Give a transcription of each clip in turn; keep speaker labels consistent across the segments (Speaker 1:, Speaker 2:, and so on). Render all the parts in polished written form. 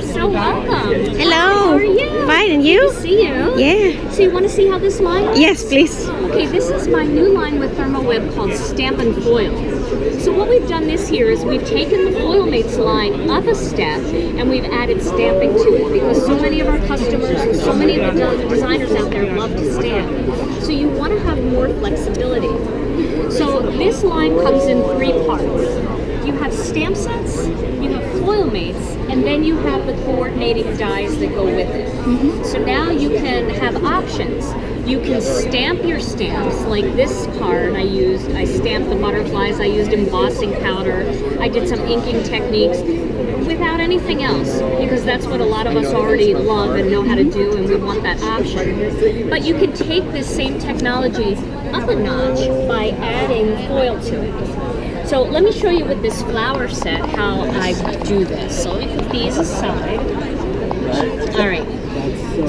Speaker 1: so welcome.
Speaker 2: Hello.
Speaker 1: How are you?
Speaker 2: Fine, and you?
Speaker 1: Good to see you.
Speaker 2: Yeah.
Speaker 1: So you want to see how this line is?
Speaker 2: Yes, please.
Speaker 1: Okay, this is my new line with ThermoWeb called StampnFoil. So what we've done this year is we've taken the FoilMates line up a step and we've added stamping to it because so many of our customers and so many of the designers out there love to stamp. So you want to have more flexibility. So this line comes in 3 parts. You have stamp sets, you have FoilMates, and then you have the coordinating dies that go with it. So now you can have options. You can stamp your stamps, like this card I stamped the butterflies, I used embossing powder, I did some inking techniques without anything else, because that's what a lot of us already love and know how to do, and we want that option. But you can take this same technology up a notch by adding foil to it. So let me show you with this flower set how I do this. So let me put these aside. All right.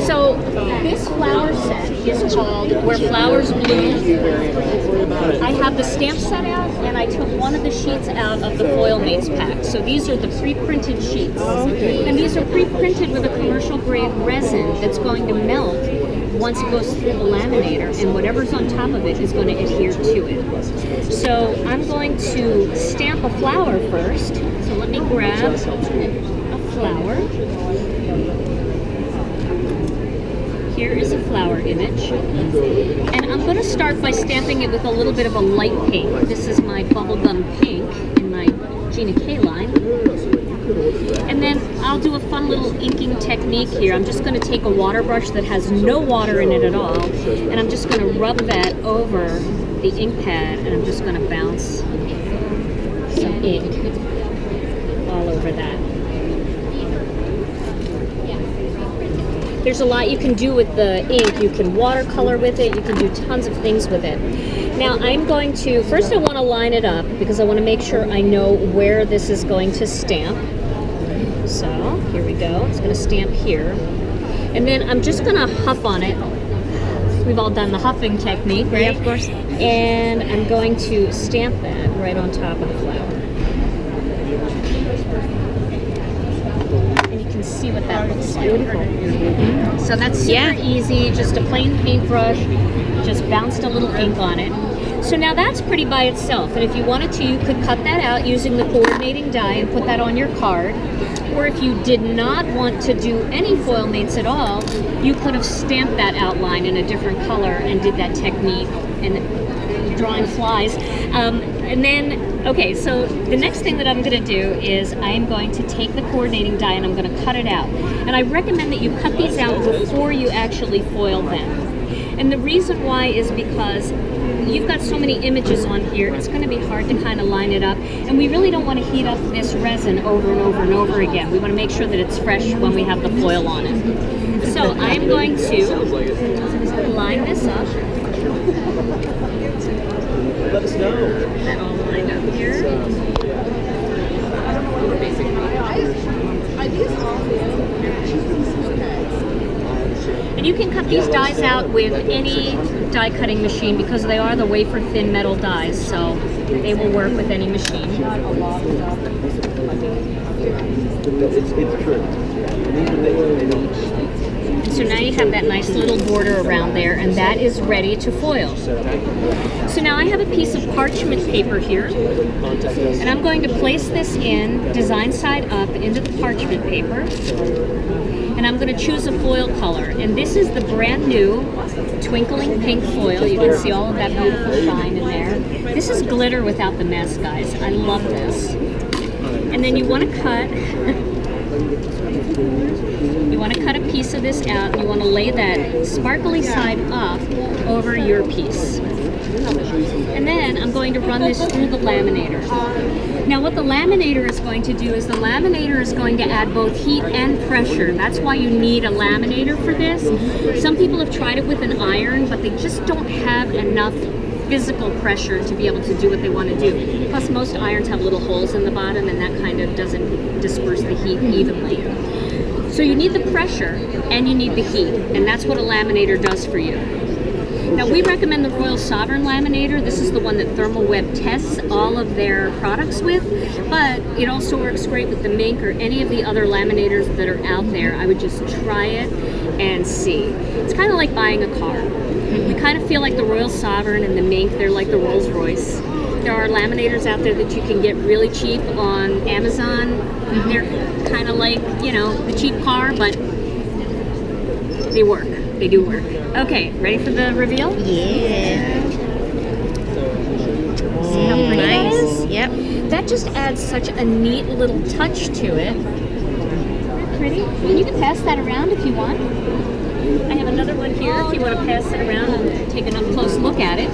Speaker 1: So this flower set is called Where Flowers Bloom. I have the stamp set out, and I took one of the sheets out of the FoilMates pack. So these are the pre-printed sheets. And these are pre-printed with a commercial grade resin that's going to melt once it goes through the laminator, and whatever's on top of it is going to adhere to it. So I'm going to stamp a flower first. So let me grab a flower. Here is a flower image. And I'm going to start by stamping it with a little bit of a light pink. This is my bubblegum pink in my Gina K line. And then I'll do a fun little inking technique here. I'm just going to take a water brush that has no water in it at all, and I'm just going to rub that over the ink pad, and I'm just going to bounce some ink all over that. There's a lot you can do with the ink. You can watercolor with it, you can do tons of things with it. Now I'm going to, first I want to line it up because I want to make sure I know where this is going to stamp. So here we go, it's going to stamp here. And then I'm just going to huff on it. We've all done the huffing technique, right?
Speaker 2: Yeah, of course.
Speaker 1: And I'm going to stamp that right on top of the flower. And you can see what that looks like. So that's super easy, just a plain paintbrush, just bounced a little ink on it. So now that's pretty by itself, and if you wanted to, you could cut that out using the coordinating die and put that on your card. Or if you did not want to do any FoilMates at all, you could have stamped that outline in a different color and did that technique and drawing flies. And then, okay, so the next thing that I'm going to do is I am going to take the coordinating die and I'm going to cut it out. And I recommend that you cut these out before you actually foil them. And the reason why is because you've got so many images on here, it's going to be hard to kind of line it up. And we really don't want to heat up this resin over and over and over again. We want to make sure that it's fresh when we have the foil on it. So I'm going to line this up.
Speaker 3: Let us know.
Speaker 1: That all lined up here. And you can cut these dies out with any die cutting machine because they are the wafer thin metal dies, so they will work with any machine. So now you have that nice little border around there, and that is ready to foil. So now I have a piece of parchment paper here, and I'm going to place this in, design side up, into the parchment paper, and I'm going to choose a foil color. And this is the brand new twinkling pink foil. You can see all of that beautiful shine in there. This is glitter without the mess, guys. I love this. And then you want to cut a piece of this out, and you want to lay that sparkly side up over your piece. And then I'm going to run this through the laminator. Now what the laminator is going to do is the laminator is going to add both heat and pressure. That's why you need a laminator for this. Some people have tried it with an iron, but they just don't have enough physical pressure to be able to do what they want to do. Plus most irons have little holes in the bottom, and that kind of doesn't disperse the heat evenly. So you need the pressure and you need the heat, and that's what a laminator does for you. Now Now we recommend the Royal Sovereign laminator. This is the one that ThermalWeb tests all of their products with, but it also works great with the Mink or any of the other laminators that are out there. I would just try it and see. It's kind of like buying a car. We kind of feel like the Royal Sovereign and the Mink, they're like the Rolls Royce. There are laminators out there that you can get really cheap on Amazon. They're kind of like, you know, the cheap car, but they work. They do work. Okay, ready for the reveal?
Speaker 2: Yeah.
Speaker 1: See how pretty that
Speaker 2: Nice.
Speaker 1: is?
Speaker 2: Yep.
Speaker 1: That just adds such a neat little touch to it. Pretty. You can pass that around if you want. I have another one here if you want to pass it around and take an up-close look at it.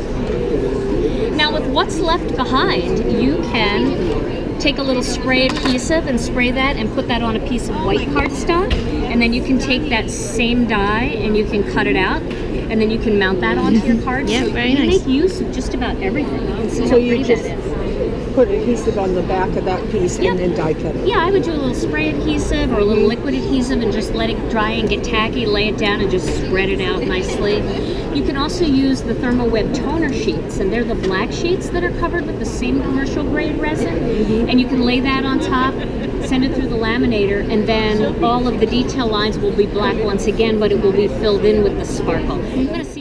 Speaker 1: Now with what's left behind, you can take a little spray adhesive and spray that and put that on a piece of white cardstock, and then you can take that same die and you can cut it out, and then you can mount that onto your cards.
Speaker 2: Yeah,
Speaker 1: So
Speaker 2: very
Speaker 1: you
Speaker 2: nice.
Speaker 1: make use of just about everything. You can see
Speaker 4: So
Speaker 1: how
Speaker 4: you
Speaker 1: pretty
Speaker 4: just
Speaker 1: that is.
Speaker 4: put adhesive on the back of that piece
Speaker 1: Yep.
Speaker 4: and then die cut it.
Speaker 1: Yeah, I would do a little spray adhesive or a little liquid adhesive and just let it dry and get tacky, lay it down and just spread it out nicely. You can also use the ThermalWeb toner sheets, and they're the black sheets that are covered with the same commercial grade resin, and you can lay that on top, send it through the laminator, and then all of the detail lines will be black once again, but it will be filled in with the sparkle. I'm going to see